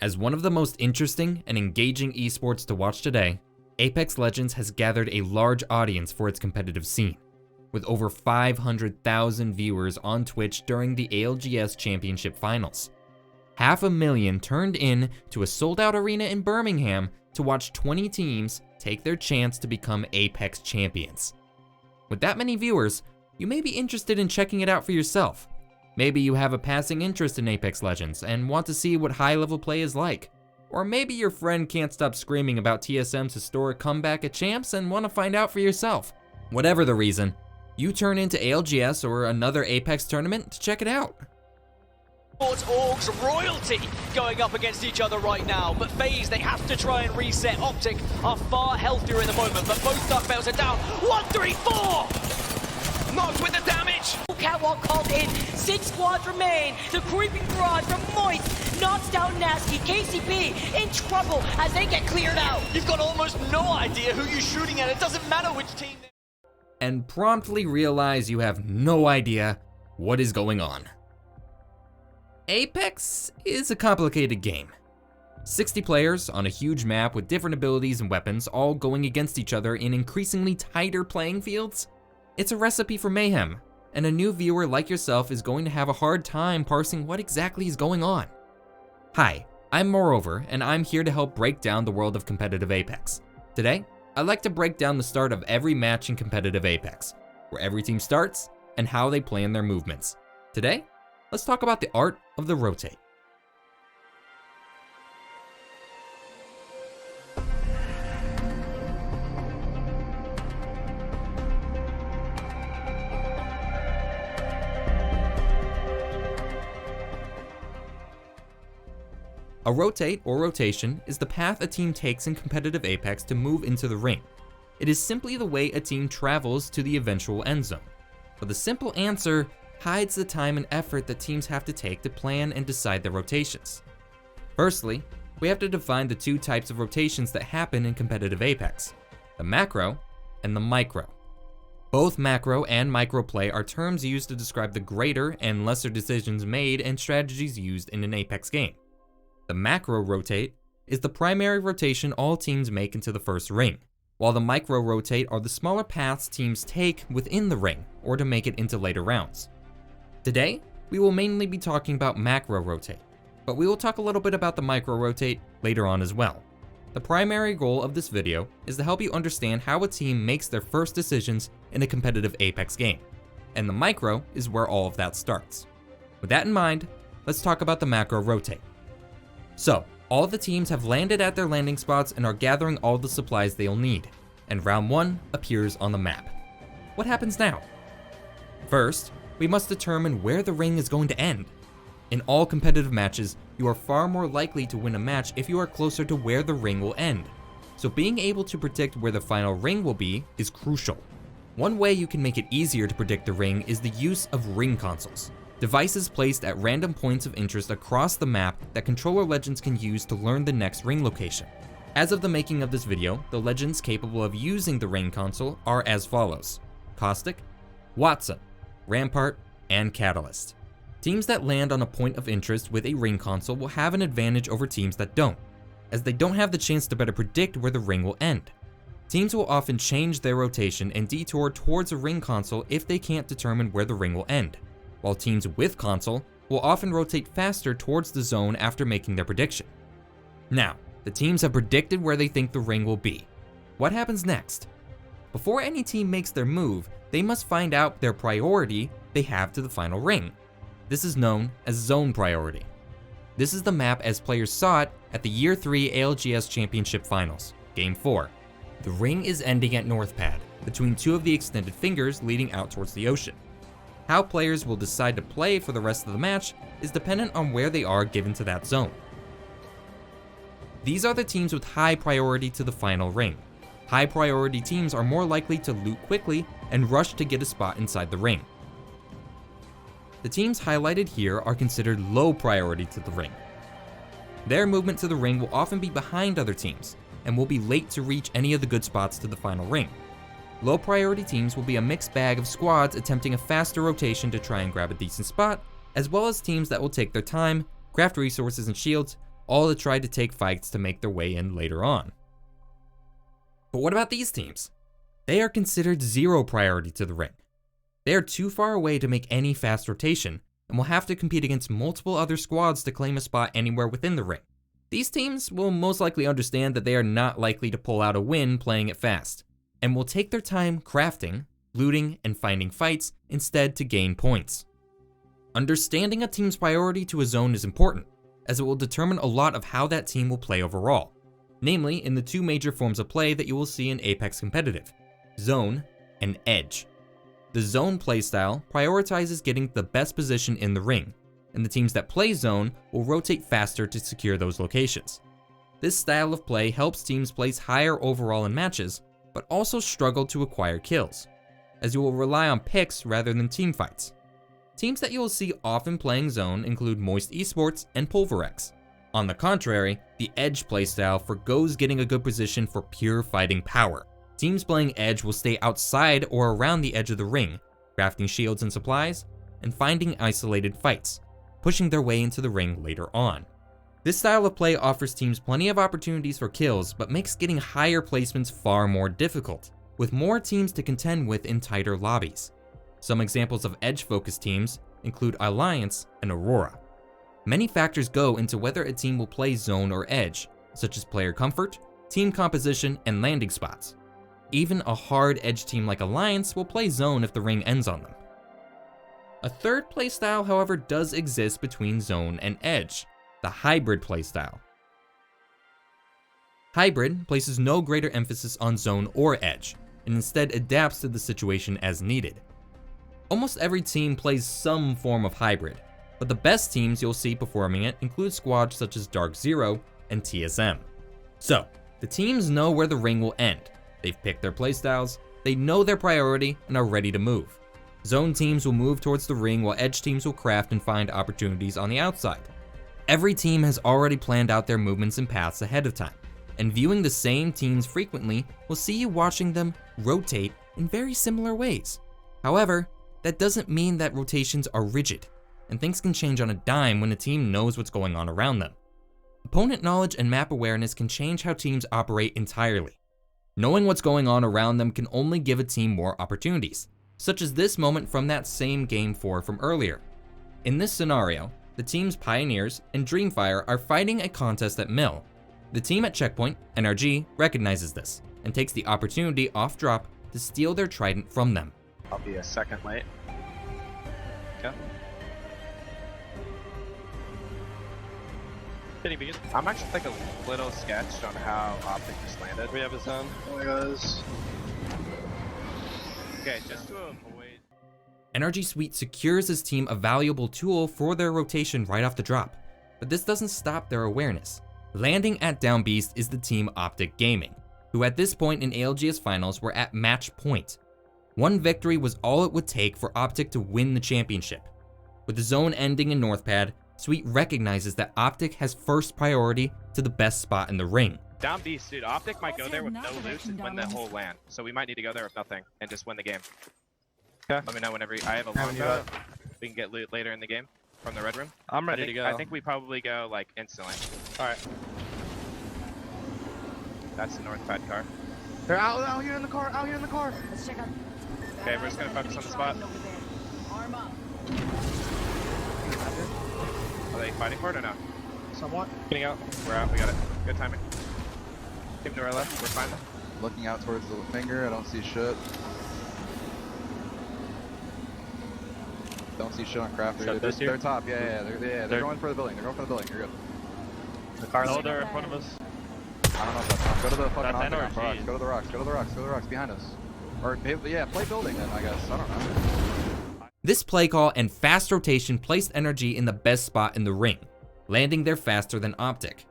As one of the most interesting and engaging esports to watch today, Apex Legends has gathered a large audience for its competitive scene, with over 500,000 viewers on Twitch during the ALGS Championship Finals. 500,000 turned in to a sold-out arena in Birmingham to watch 20 teams take their chance to become Apex champions. With that many viewers, you may be interested in checking it out for yourself. Maybe you have a passing interest in Apex Legends and want to see what high-level play is like. Or maybe your friend can't stop screaming about TSM's historic comeback at Champs and want to find out for yourself. Whatever the reason, you turn into ALGS or another Apex tournament to check it out. ALGS royalty going up against each other right now, but FaZe, they have to try and reset. Optic are far healthier in the moment, but both ducktails are down. 1, 3, 4! Knocked with the damage! Catwalk called in, 6 squads remain. The creeping barrage from Moist knocks down Nasty. KCP in trouble as they get cleared out. You've got almost no idea who you're shooting at. It doesn't matter which team. And promptly realize you have no idea what is going on. Apex is a complicated game. 60 players on a huge map with different abilities and weapons, all going against each other in increasingly tighter playing fields. It's a recipe for mayhem, and a new viewer like yourself is going to have a hard time parsing what exactly is going on. Hi, I'm MooreOver, and I'm here to help break down the world of competitive Apex. Today, I'd like to break down the start of every match in competitive Apex, where every team starts and how they plan their movements. Today, let's talk about the art of the rotate. A rotate or rotation is the path a team takes in competitive Apex to move into the ring. It is simply the way a team travels to the eventual end zone. But the simple answer hides the time and effort that teams have to take to plan and decide their rotations. Firstly, we have to define the two types of rotations that happen in competitive Apex, the macro and the micro. Both macro and micro play are terms used to describe the greater and lesser decisions made and strategies used in an Apex game. The macro rotate is the primary rotation all teams make into the first ring, while the micro rotate are the smaller paths teams take within the ring or to make it into later rounds. Today, we will mainly be talking about macro rotate, but we will talk a little bit about the micro rotate later on as well. The primary goal of this video is to help you understand how a team makes their first decisions in a competitive Apex game, and the micro is where all of that starts. With that in mind, let's talk about the macro rotate. So, all the teams have landed at their landing spots and are gathering all the supplies they'll need, and round 1 appears on the map. What happens now? First, we must determine where the ring is going to end. In all competitive matches, you are far more likely to win a match if you are closer to where the ring will end. So being able to predict where the final ring will be is crucial. One way you can make it easier to predict the ring is the use of ring consoles. Devices placed at random points of interest across the map that controller legends can use to learn the next ring location. As of the making of this video, the legends capable of using the ring console are as follows: Caustic, Watson, Rampart, and Catalyst. Teams that land on a point of interest with a ring console will have an advantage over teams that don't, as they don't have the chance to better predict where the ring will end. Teams will often change their rotation and detour towards a ring console if they can't determine where the ring will end, while teams with console will often rotate faster towards the zone after making their prediction. Now, the teams have predicted where they think the ring will be. What happens next? Before any team makes their move, they must find out their priority they have to the final ring. This is known as zone priority. This is the map as players saw it at the Year 3 ALGS Championship Finals, Game 4. The ring is ending at North Pad, between two of the extended fingers leading out towards the ocean. How players will decide to play for the rest of the match is dependent on where they are given to that zone. These are the teams with high priority to the final ring. High priority teams are more likely to loot quickly and rush to get a spot inside the ring. The teams highlighted here are considered low priority to the ring. Their movement to the ring will often be behind other teams and will be late to reach any of the good spots to the final ring. Low priority teams will be a mixed bag of squads attempting a faster rotation to try and grab a decent spot, as well as teams that will take their time, craft resources and shields, all to try to take fights to make their way in later on. But what about these teams? They are considered zero priority to the ring. They are too far away to make any fast rotation, and will have to compete against multiple other squads to claim a spot anywhere within the ring. These teams will most likely understand that they are not likely to pull out a win playing it fast, and will take their time crafting, looting, and finding fights instead to gain points. Understanding a team's priority to a zone is important, as it will determine a lot of how that team will play overall, namely in the two major forms of play that you will see in Apex Competitive, Zone and Edge. The Zone playstyle prioritizes getting the best position in the ring, and the teams that play Zone will rotate faster to secure those locations. This style of play helps teams place higher overall in matches, but also struggle to acquire kills, as you will rely on picks rather than team fights. Teams that you will see often playing Zone include Moist Esports and Pulverex. On the contrary, the Edge playstyle forgoes getting a good position for pure fighting power. Teams playing Edge will stay outside or around the edge of the ring, crafting shields and supplies, and finding isolated fights, pushing their way into the ring later on. This style of play offers teams plenty of opportunities for kills, but makes getting higher placements far more difficult, with more teams to contend with in tighter lobbies. Some examples of Edge-focused teams include Alliance and Aurora. Many factors go into whether a team will play Zone or Edge, such as player comfort, team composition, and landing spots. Even a hard Edge team like Alliance will play Zone if the ring ends on them. A third playstyle, however, does exist between Zone and Edge, the Hybrid playstyle. Hybrid places no greater emphasis on Zone or Edge, and instead adapts to the situation as needed. Almost every team plays some form of Hybrid, but the best teams you'll see performing it include squads such as Dark Zero and TSM. So, the teams know where the ring will end, they've picked their playstyles, they know their priority, and are ready to move. Zone teams will move towards the ring while Edge teams will craft and find opportunities on the outside. Every team has already planned out their movements and paths ahead of time, and viewing the same teams frequently will see you watching them rotate in very similar ways. However, that doesn't mean that rotations are rigid, and things can change on a dime when a team knows what's going on around them. Opponent knowledge and map awareness can change how teams operate entirely. Knowing what's going on around them can only give a team more opportunities, such as this moment from that same Game 4 from earlier. In this scenario, the teams Pioneers and Dreamfire are fighting a contest at Mill. The team at Checkpoint, NRG, recognizes this, and takes the opportunity off drop to steal their Trident from them. I'll be a second late. Okay. I'm actually like a little sketched on how Optic just landed. We have his own. Oh my gosh. Okay, just to avoid. NRG Suite secures his team a valuable tool for their rotation right off the drop, but this doesn't stop their awareness. Landing at Down Beast is the team Optic Gaming, who at this point in ALGS Finals were at match point. One victory was all it would take for Optic to win the championship. With the zone ending in Northpad, Sweet recognizes that Optic has first priority to the best spot in the ring. Down Beast, dude, Optic might go there with no loot and win that whole LAN. So we might need to go there with nothing and just win the game. Okay. Let me know whenever I have a longbow. We can get loot later in the game from the red room. I'm ready to go. I think we probably go like instantly. Alright. That's the Northpad car. They're out here in the car, out here in the car. Let's check out. Okay, we're just gonna focus on the spot. Arm up. Are they fighting for it or no? Somewhat. Getting out. We're out. We got it. Good timing. Team to our left. We're fine. Looking out towards the finger. I don't see shit. Don't see shit on Crafter. They're top. Yeah. They're going for the building. They're going for the building. You're good. The car's no, they're in front of us. I don't know if that's on. Go to the fucking That's rocks. Go to the rocks. Go to the rocks. Go to the rocks behind us. Or yeah, play building then. I guess. I don't know. This play call and fast rotation placed NRG in the best spot in the ring, landing there faster than Optic.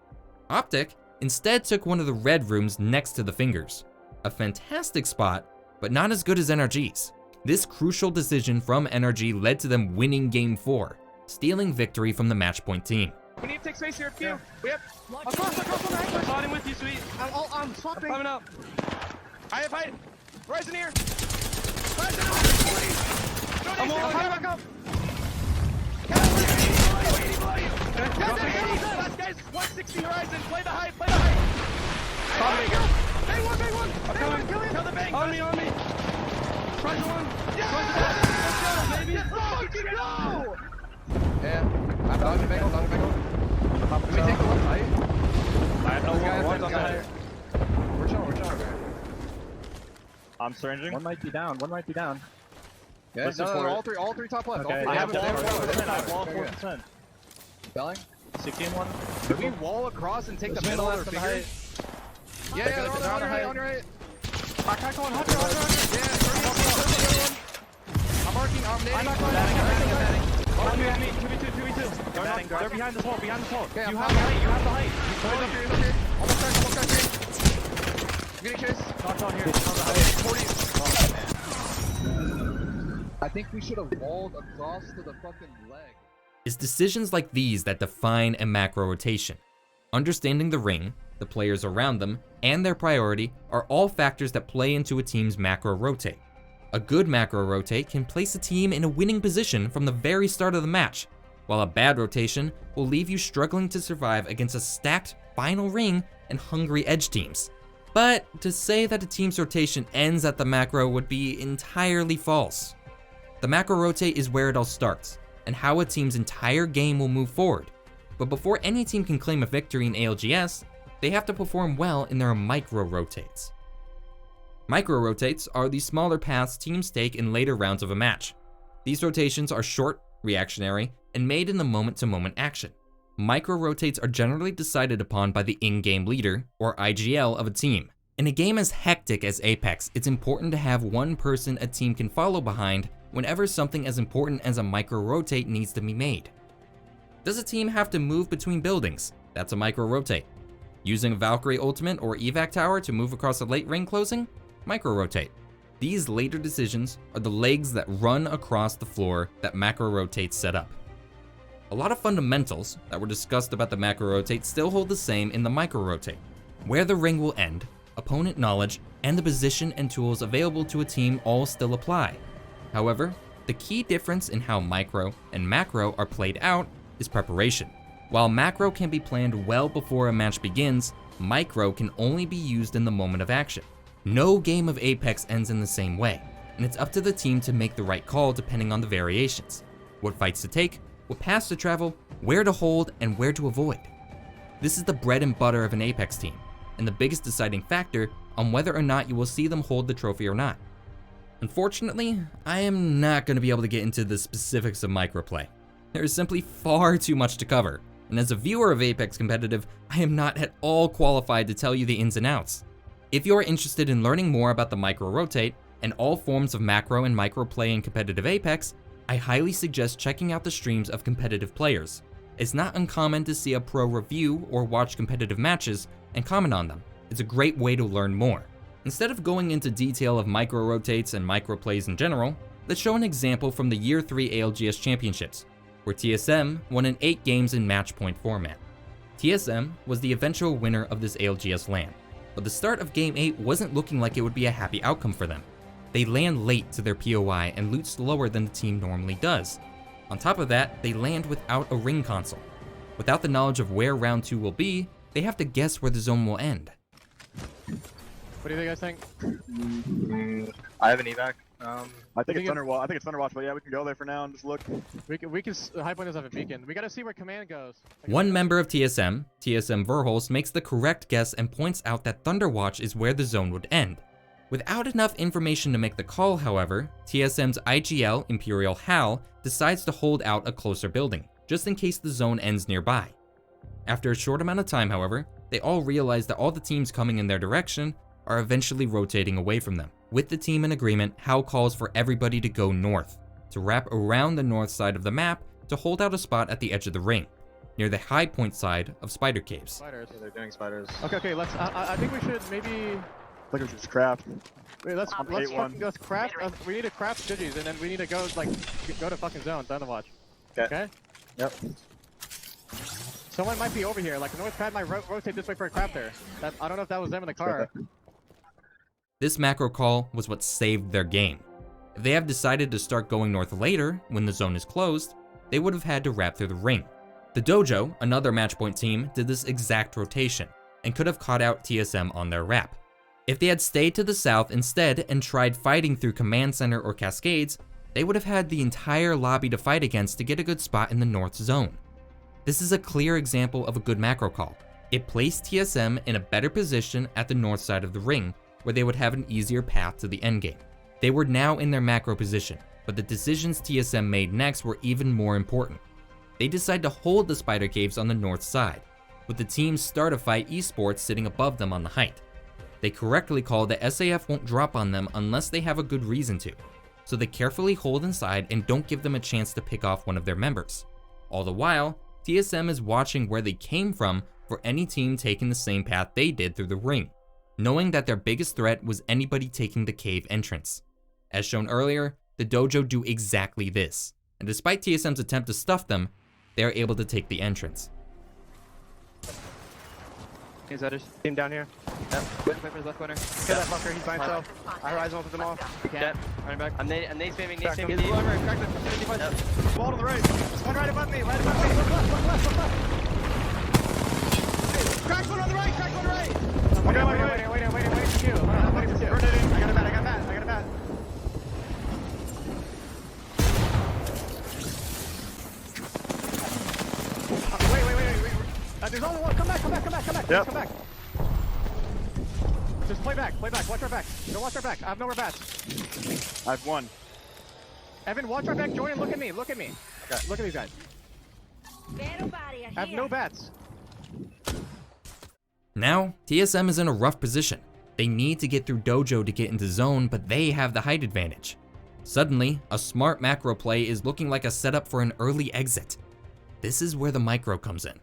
Optic instead took one of the red rooms next to the fingers. A fantastic spot, but not as good as NRG's. This crucial decision from NRG led to them winning Game 4, stealing victory from the matchpoint team. We need to take space here, Q. Yeah. We have. Across on the right. I'm sliding with you, Sweet. I'm swapping. Climbing up. I have height. Rising here. Rising up, please. I'm all back up. Last guys, 160 horizon. Play the height. Play the height. Bang one. Kill the bang. On me. Front one. Yeah. Let's go, baby. Go. Yeah. I'm dodging bagel. Can we take the one height? I have no wards on the height. We're chilling. I'm syringing. One might be down. Yeah, Let's no, support it. all three top left. Okay. All I three. have wall Yeah, 4%. I have wall 4%. Belling. 16-1. Can we wall across and take the There's middle one of left the on the figure? height. Yeah, they're on your right. I can't go on 100. I'm marking, I'm nading. I'm not going Batting. On me. 2v2. They're behind this wall. Okay, You I'm have the height. He's here. Almost cracked. I'm getting chased. Knocked on here. 40. I think we should have walled across to the fucking leg. It's decisions like these that define a macro rotation. Understanding the ring, the players around them, and their priority are all factors that play into a team's macro rotate. A good macro rotate can place a team in a winning position from the very start of the match, while a bad rotation will leave you struggling to survive against a stacked final ring and hungry edge teams. But to say that a team's rotation ends at the macro would be entirely false. The macro rotate is where it all starts, and how a team's entire game will move forward. But before any team can claim a victory in ALGS, they have to perform well in their micro rotates. Micro rotates are the smaller paths teams take in later rounds of a match. These rotations are short, reactionary, and made in the moment-to-moment action. Micro rotates are generally decided upon by the in-game leader, or IGL, of a team. In a game as hectic as Apex, it's important to have one person a team can follow behind whenever something as important as a micro rotate needs to be made. Does a team have to move between buildings? That's a micro rotate. Using a Valkyrie ultimate or evac tower to move across a late ring closing? Micro rotate. These later decisions are the legs that run across the floor that macro rotates set up. A lot of fundamentals that were discussed about the macro rotate still hold the same in the micro rotate. Where the ring will end, opponent knowledge, and the position and tools available to a team all still apply. However, the key difference in how micro and macro are played out is preparation. While macro can be planned well before a match begins, micro can only be used in the moment of action. No game of Apex ends in the same way, and it's up to the team to make the right call depending on the variations. What fights to take, what paths to travel, where to hold, and where to avoid. This is the bread and butter of an Apex team, and the biggest deciding factor on whether or not you will see them hold the trophy or not. Unfortunately, I am not going to be able to get into the specifics of microplay. There is simply far too much to cover, and as a viewer of Apex Competitive, I am not at all qualified to tell you the ins and outs. If you are interested in learning more about the micro rotate and all forms of macro and micro play in competitive Apex, I highly suggest checking out the streams of competitive players. It's not uncommon to see a pro review or watch competitive matches and comment on them. It's a great way to learn more. Instead of going into detail of micro rotates and micro plays in general, let's show an example from the Year 3 ALGS Championships, where TSM won in 8 games in match point format. TSM was the eventual winner of this ALGS LAN, but the start of Game 8 wasn't looking like it would be a happy outcome for them. They land late to their POI and loot slower than the team normally does. On top of that, they land without a ring console. Without the knowledge of where round 2 will be, they have to guess where the zone will end. What do you guys think? I have an evac. I think it's Thunderwatch. I think it's Thunderwatch, but yeah, we can go there for now and just look. We can High Point does have a beacon. We gotta see where command goes. One member of TSM Verholz, makes the correct guess and points out that Thunderwatch is where the zone would end. Without enough information to make the call, however, TSM's IGL, Imperial Hal, decides to hold out a closer building, just in case the zone ends nearby. After a short amount of time, however, they all realize that all the teams coming in their direction are eventually rotating away from them. With the team in agreement, Hal calls for everybody to go north, to wrap around the north side of the map to hold out a spot at the edge of the ring, near the high point side of Spider Caves. Spiders. Yeah, they're doing spiders. Okay, let's. I think we should maybe. I think we should just craft. Wait, let's craft. We need to craft digis, and then we need to go go to fucking zone. Thunderwatch. Okay. Yep. Someone might be over here. Like North Pad might rotate this way for a crafter. I don't know if that was them in the car. This macro call was what saved their game. If they have decided to start going north later, when the zone is closed, they would have had to wrap through the ring. The Dojo, another matchpoint team, did this exact rotation and could have caught out TSM on their wrap. If they had stayed to the south instead and tried fighting through Command Center or Cascades, they would have had the entire lobby to fight against to get a good spot in the north zone. This is a clear example of a good macro call. It placed TSM in a better position at the north side of the ring, where they would have an easier path to the endgame. They were now in their macro position, but the decisions TSM made next were even more important. They decided to hold the spider caves on the north side, with the team's Startify esports sitting above them on the height. They correctly called that SAF won't drop on them unless they have a good reason to, so they carefully hold inside and don't give them a chance to pick off one of their members. All the while, TSM is watching where they came from for any team taking the same path they did through the ring, knowing that their biggest threat was anybody taking the cave entrance. As shown earlier, the Dojo do exactly this, and despite TSM's attempt to stuff them, they are able to take the entrance. Is that his team down here? Yep. Viper's left corner. Kill that fucker, he's by himself. I horizon off with them all. Yep. Running back. I'm nade spamming, nade spamming. He's over, cracked him. Yep. Wall to the right. There's one right above me, right above me. Look left. Cracked one on the right, cracked one on the right. Waiting for you. I got a bat. Wait. There's only one. Come back. Yep. Come back. Just play back. Watch our back. Don't watch our back. I have nowhere bats. I have one. Evan, watch our back. Jordan, look at me. Okay. Look at these guys. I have no bats. Now, TSM is in a rough position. They need to get through Dojo to get into zone, but they have the height advantage. Suddenly, a smart macro play is looking like a setup for an early exit. This is where the micro comes in.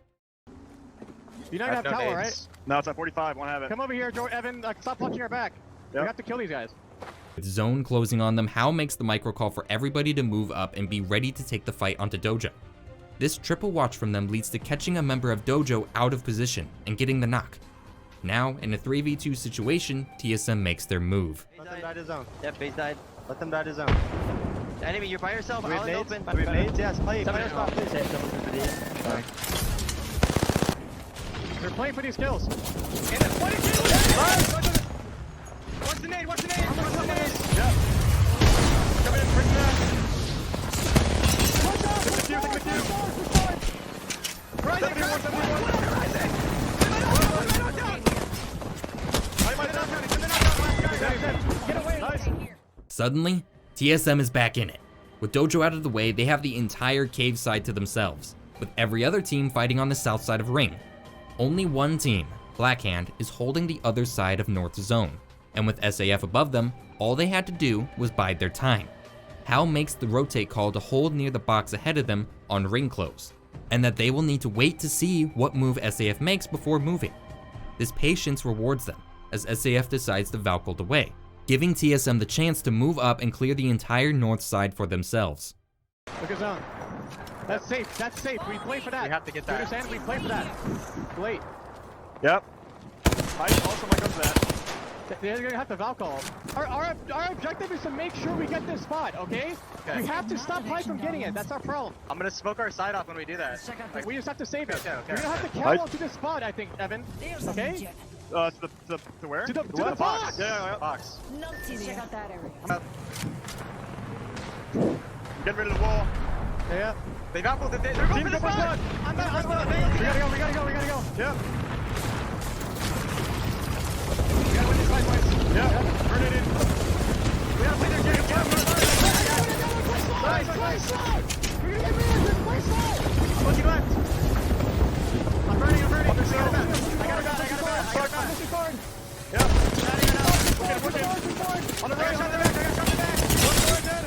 You don't have tower, right? No, it's at 45. Won't have it. Come over here, Evan. Stop watching our back. Yep. We have to kill these guys. With zone closing on them, Hao makes the micro call for everybody to move up and be ready to take the fight onto Dojo. This triple watch from them leads to catching a member of Dojo out of position and getting the knock. Now, in a 3v2 situation, TSM makes their move. Let them die to zone. Yep, base died. Let them die to zone. Enemy, you're by yourself. Do we have Island nades? open. Do we have nades? Yes, play. Somebody else spot, please. Sorry. They're playing for these kills. Watch the nade. Yep. Come in, bring that. Take the cue. Rising. Get away. Nice. Suddenly, TSM is back in it. With Dojo out of the way, they have the entire cave side to themselves, with every other team fighting on the south side of ring. Only one team, Blackhand, is holding the other side of North Zone, and with SAF above them, all they had to do was bide their time. Hao makes the rotate call to hold near the box ahead of them on ring close, and that they will need to wait to see what move SAF makes before moving. This patience rewards them, as SAF decides to Valkylt away, giving TSM the chance to move up and clear the entire north side for themselves. Look at zone. That's safe. We play for that. We have to get Do you that. understand? We play for that. Wait. Yep. Height also might come to that. They're gonna have to Valkyl. Our objective is to make sure we get this spot, okay? We have to stop Hype from getting it. That's our problem. I'm gonna smoke our side off when we do that. We just have to save it. Okay. We're gonna have to catwalk to this spot, I think, Evan. Okay? To where? To the box. Yeah. Box. Check out that area. Get rid of the wall. Yeah. They Valkylt. They're going for the spot. We gotta go. Yep. We gotta win this fight, boys. Yeah. Turn it in. We gotta play their game. Nice. We're gonna get rid. I'm looking left. I'm burning. I got a bat. Missing card. Yep. On the right. I got shot in the back. One dead.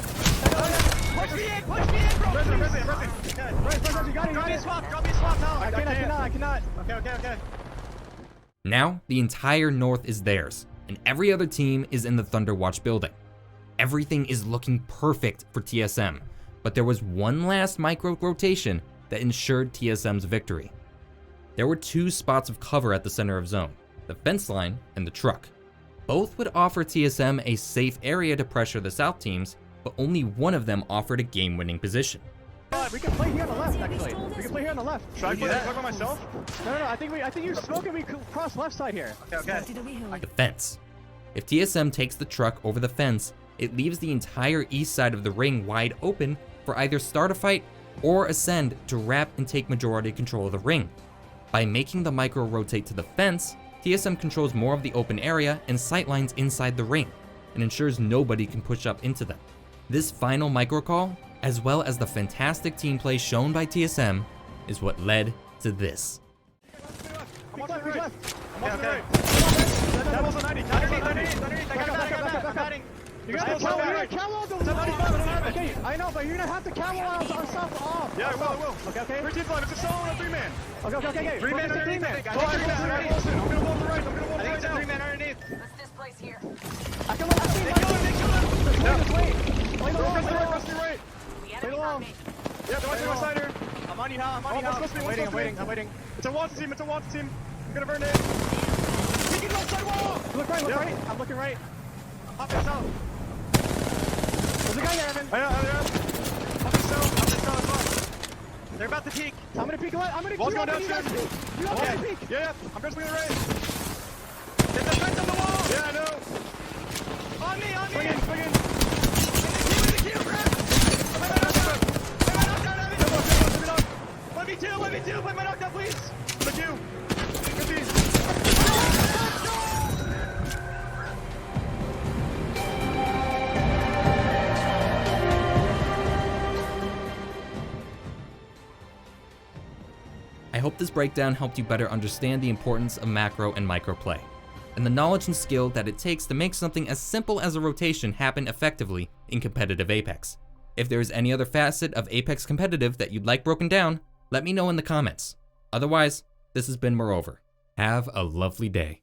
Push me in, bro. Pressing. Okay. Right, you got it. Drop me a swap now. I cannot. Okay. Now, the entire north is theirs, and every other team is in the Thunderwatch building. Everything is looking perfect for TSM, but there was one last micro rotation that ensured TSM's victory. There were two spots of cover at the center of zone, the fence line and the truck. Both would offer TSM a safe area to pressure the south teams, but only one of them offered a game-winning position. We can play here on the left, actually. We can play here on the left. Should I play by myself? No, I think you're smoking. We cross left side here. Okay. The fence. If TSM takes the truck over the fence, it leaves the entire east side of the ring wide open for either start a fight or Ascend to wrap and take majority control of the ring. By making the micro rotate to the fence, TSM controls more of the open area and sightlines inside the ring, and ensures nobody can push up into them. This final micro call, as well as the fantastic team play shown by TSM, is what led to this. I'm watching the right. I'm watching the Okay. right. That was a 90. Underneath. I got it. You gotta camo those. Okay, I know, but you're gonna have to camo our stuff off. Yeah, I will. Okay. 13-5, it's a solo and a 3-man. Okay. 3-man underneath. I think I'm gonna blow the right. I'm gonna blow I the think right it's a now. 3-man underneath. I can look. Just wait. Play the wall. Press the right. Play the wall. Yeah, the right side here. I'm on you, huh? I'm waiting. It's a Watson team. I'm gonna burn it. Peeking left side wall. Look right. I'm looking right. Up and south. There's a guy there, Evan. I know. Up and south as well. They're about to peek. I'm gonna peek left. I'm gonna Wall's peek going left. You downstairs. guys peek. You guys peek. Yeah. I'm pressing the right. There's a fence on the wall. Yeah, I know. On me. Swing in. Let me do. Play my knockdown, please. Look you. Good piece. I hope this breakdown helped you better understand the importance of macro and micro play, and the knowledge and skill that it takes to make something as simple as a rotation happen effectively in competitive Apex. If there is any other facet of Apex competitive that you'd like broken down, let me know in the comments. Otherwise, this has been MooreOver. Have a lovely day.